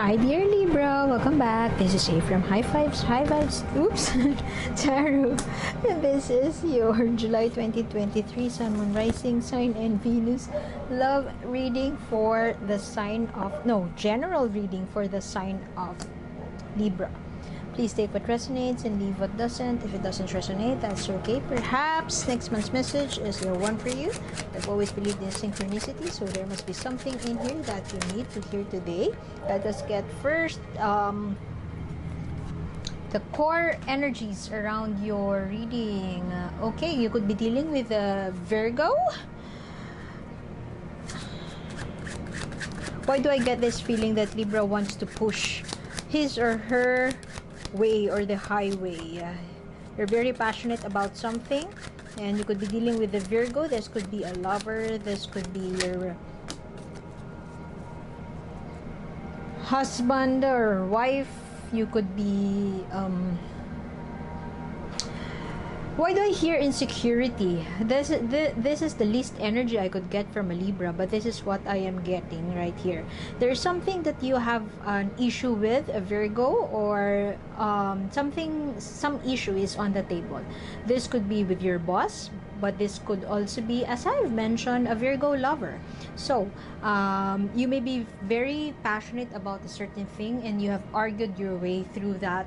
Hi dear Libra, welcome back. This is A from High Vibes, oops, Tarot. And this is your July 2023 Sun, Moon, Rising sign and Venus love reading for the sign of, general reading for the sign of Libra. Please take what resonates and leave what doesn't. If it doesn't resonate, that's okay. Perhaps next month's message is the one for you. I've always believed in synchronicity, so there must be something in here that you need to hear today. Let us get first the core energies around your reading. Okay, you could be dealing with a Virgo. Why do I get this feeling that Libra wants to push his or her way or the highway? You're very passionate about something, and you could be dealing with the Virgo. This could be a lover, this could be your husband or wife. You could be why do I hear insecurity? This is the least energy I could get from a Libra, but this is what I am getting right here. There's something that you have an issue with, a Virgo, or some issue is on the table. This could be with your boss, but this could also be, as I've mentioned, a Virgo lover. So you may be very passionate about a certain thing, and you have argued your way through that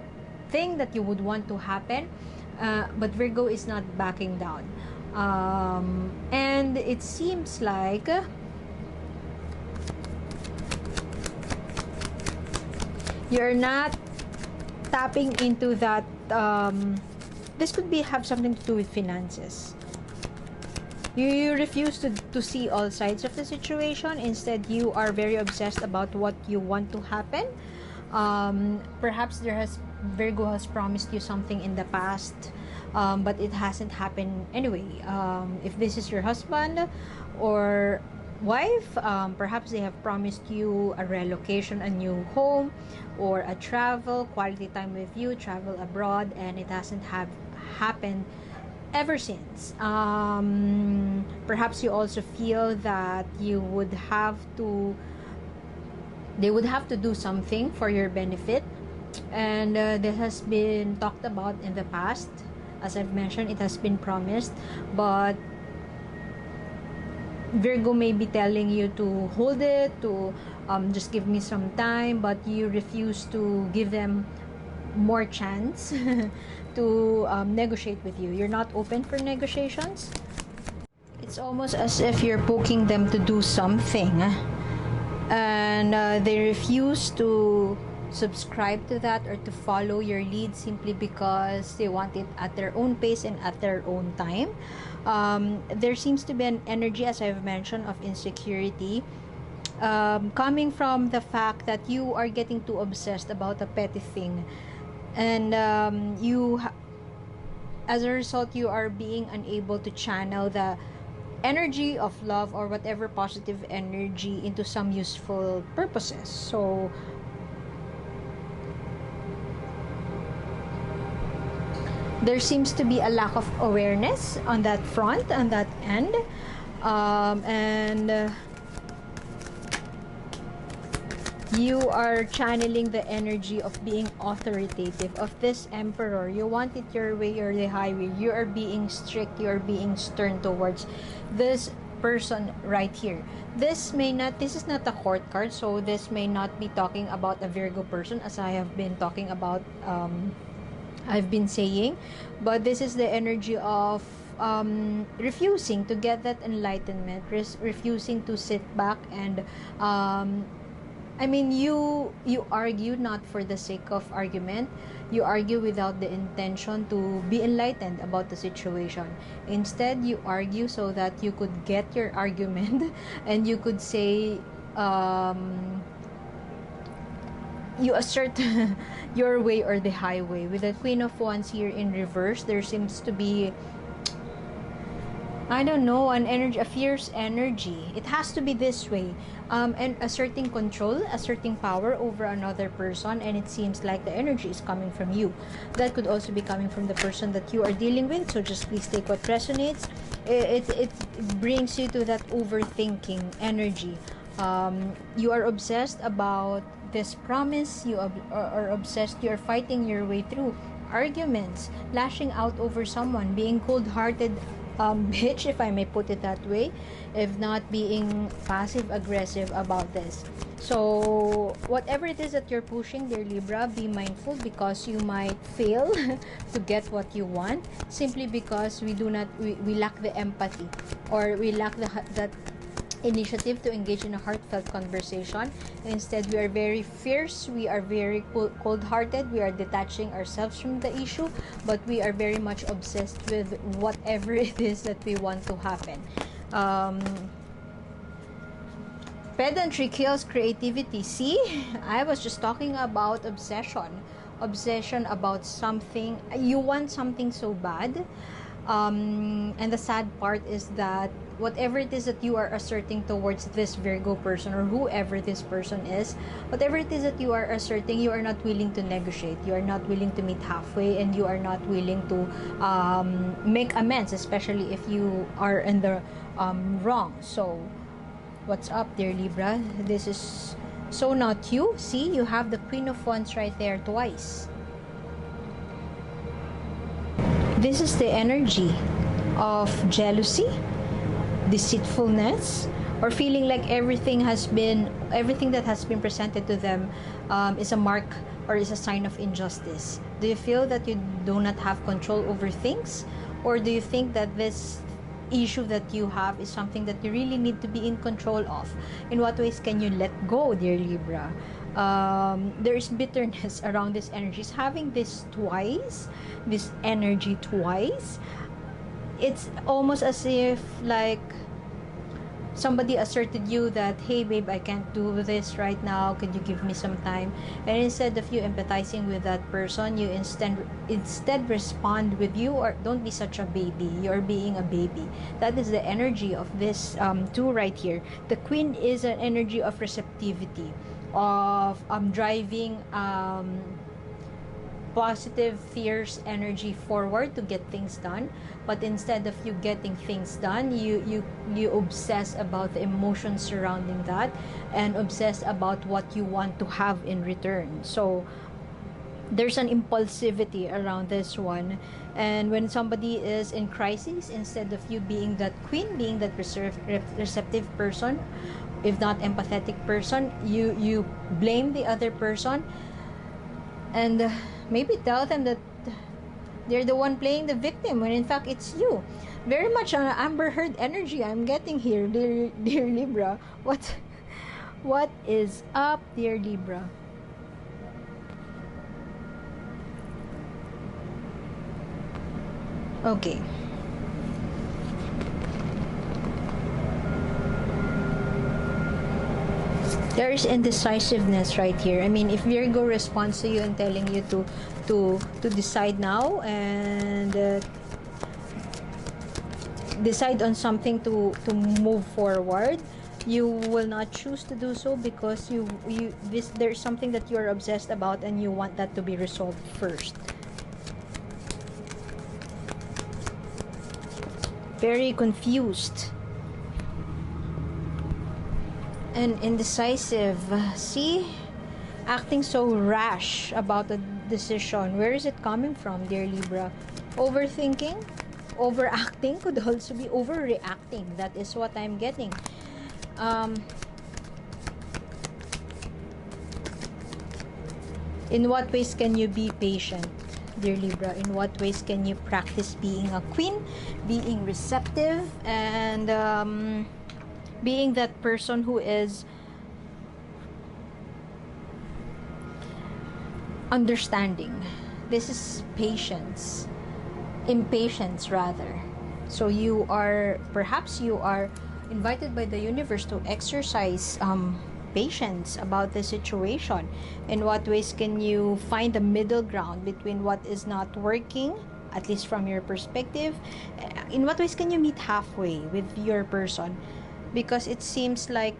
thing that you would want to happen. But Virgo is not backing down, and it seems like you're not tapping into that. This could have something to do with finances. You refuse to see all sides of the situation. Instead, you are very obsessed about what you want to happen. Perhaps Virgo has promised you something in the past, but it hasn't happened anyway. If this is your husband or wife, perhaps they have promised you a relocation, a new home, or a quality time with you, travel abroad, and it hasn't happened ever since. Perhaps you also feel that they would have to do something for your benefit, and this has been talked about in the past. As I've mentioned, it has been promised, but Virgo may be telling you to hold it, to just give me some time, but you refuse to give them more chance to negotiate with you. You're not open for negotiations. It's almost as if you're poking them to do something, and they refuse to subscribe to that or to follow your lead simply because they want it at their own pace and at their own time. There seems to be an energy, as I've mentioned, of insecurity, coming from the fact that you are getting too obsessed about a petty thing, and as a result, you are being unable to channel the energy of love or whatever positive energy into some useful purposes. So there seems to be a lack of awareness on that front, on that end, and you are channeling the energy of being authoritative, of this emperor. You want it your way or the highway. You are being strict, you are being stern towards this person right here. This is not a court card, so this may not be talking about a Virgo person, as I have been talking about, I've been saying, but this is the energy of refusing to get that enlightenment, refusing to sit back and you argue not for the sake of argument. You argue without the intention to be enlightened about the situation. Instead, you argue so that you could get your argument and you could say, you assert your way or the highway. With the Queen of Wands here in reverse, there seems to be, I don't know, a fierce energy. It has to be this way, and asserting control, asserting power over another person, and it seems like the energy is coming from you. That could also be coming from the person that you are dealing with, so just please take what resonates. It brings you to that overthinking energy. You are obsessed about this promise, you are obsessed, you're fighting your way through arguments, lashing out over someone, being cold-hearted bitch, if I may put it that way, if not being passive-aggressive about this. So whatever it is that you're pushing, dear Libra, be mindful, because you might fail to get what you want, simply because we lack the empathy, or we lack that initiative to engage in a heartfelt conversation. Instead, we are very fierce, we are very cold-hearted, we are detaching ourselves from the issue, but we are very much obsessed with whatever it is that we want to happen. Pedantry kills creativity. See, I was just talking about obsession about something. You want something so bad, and the sad part is that whatever it is that you are asserting towards this Virgo person, or whoever this person is, whatever it is that you are asserting, you are not willing to negotiate, you are not willing to meet halfway, and you are not willing to make amends, especially if you are in the wrong. So what's up, dear Libra? This is so not you. See, you have the Queen of Wands right there twice. This is the energy of jealousy, deceitfulness, or feeling like everything that has been presented to them is a mark or is a sign of injustice. Do you feel that you do not have control over things, or do you think that this issue that you have is something that you really need to be in control of? In what ways can you let go, dear Libra? There is bitterness around this energy. It's having this energy twice. It's almost as if like somebody asserted you that, hey babe, I can't do this right now, could you give me some time? And instead of you empathizing with that person, you instead respond with, you or don't be such a baby, you're being a baby. That is the energy of this two right here. The Queen is an energy of receptivity, of driving positive, fierce energy forward to get things done. But instead of you getting things done, you obsess about the emotions surrounding that, and obsess about what you want to have in return. So there's an impulsivity around this one. And when somebody is in crisis, instead of you being that queen, being that receptive person, if not empathetic person, you blame the other person, and maybe tell them that they're the one playing the victim, when in fact it's you. Very much an Amber Heard energy I'm getting here, dear Libra. What is up, dear Libra? Okay. There is indecisiveness right here. I mean, if Virgo responds to you and telling you to decide now and decide on something to move forward, you will not choose to do so, because there's something that you are obsessed about and you want that to be resolved first. Very confused and indecisive. See, acting so rash about a decision. Where is it coming from, dear Libra? Overthinking, overacting, could also be overreacting. That is what I'm getting. In what ways can you be patient, dear Libra? In what ways can you practice being a queen, being receptive, and being that person who is understanding? This is patience, impatience rather. So perhaps you are invited by the universe to exercise patience about the situation. In what ways can you find the middle ground between what is not working, at least from your perspective? In what ways can you meet halfway with your person? Because it seems like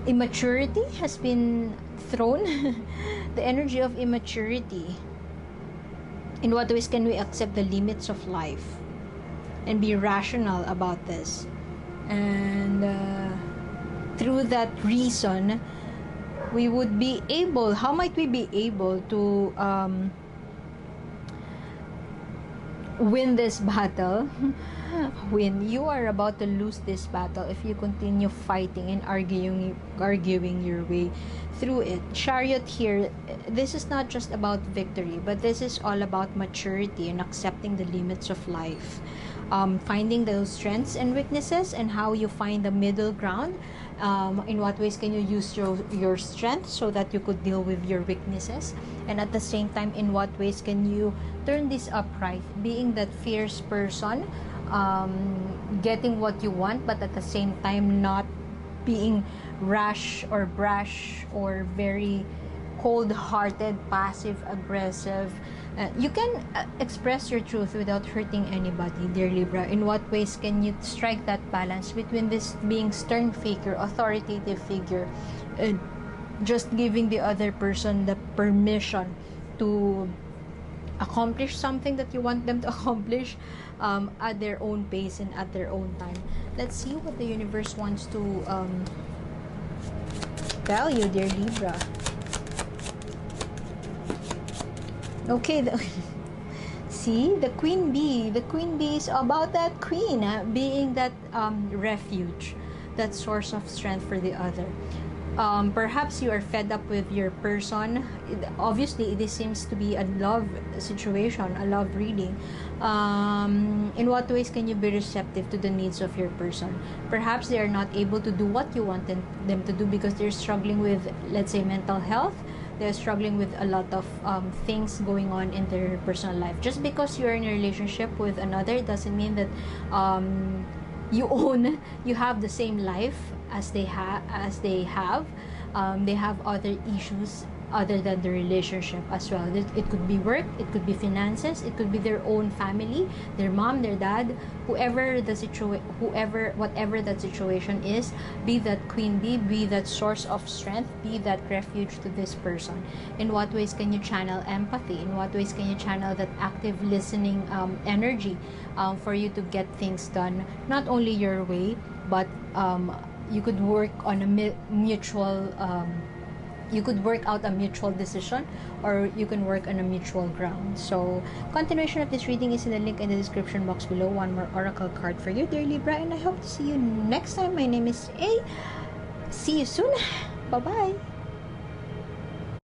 immaturity has been thrown. The energy of immaturity. In what ways can we accept the limits of life and be rational about this? And through that reason, we would be able, how might we be able to win this battle? When you are about to lose this battle if you continue fighting and arguing your way through it. Chariot here, this is not just about victory, but this is all about maturity and accepting the limits of life. Finding those strengths and weaknesses, and how you find the middle ground. In what ways can you use your strength so that you could deal with your weaknesses, and at the same time, in what ways can you turn this upright, being that fierce person, getting what you want, but at the same time not being rash or brash or very cold-hearted, passive-aggressive. You can express your truth without hurting anybody, dear Libra. In what ways can you strike that balance between this being stern figure, authoritative figure, and just giving the other person the permission to accomplish something that you want them to accomplish at their own pace and at their own time? Let's see what the universe wants to tell you, dear Libra. Okay, see, the queen bee. The queen bee is about that queen being that refuge, that source of strength for the other. Perhaps you are fed up with your person. Obviously, this seems to be a love situation, a love reading. In what ways can you be receptive to the needs of your person? Perhaps they are not able to do what you want them to do because they're struggling with, let's say, mental health. They're struggling with a lot of things going on in their personal life. Just because you're in a relationship with another doesn't mean that you have the same life as they have. They have other issues other than the relationship as well. It could be work, it could be finances, it could be their own family, their mom, their dad, whatever that situation is. Be that queen bee, be that source of strength, be that refuge to this person. In what ways can you channel empathy? In what ways can you channel that active listening energy for you to get things done, not only your way, but you could work on a mutual you could work out a mutual decision, or you can work on a mutual ground. So continuation of this reading is in the link in the description box below. One more oracle card for you, dear Libra, and I hope to see you next time. My name is A. See you soon. Bye bye.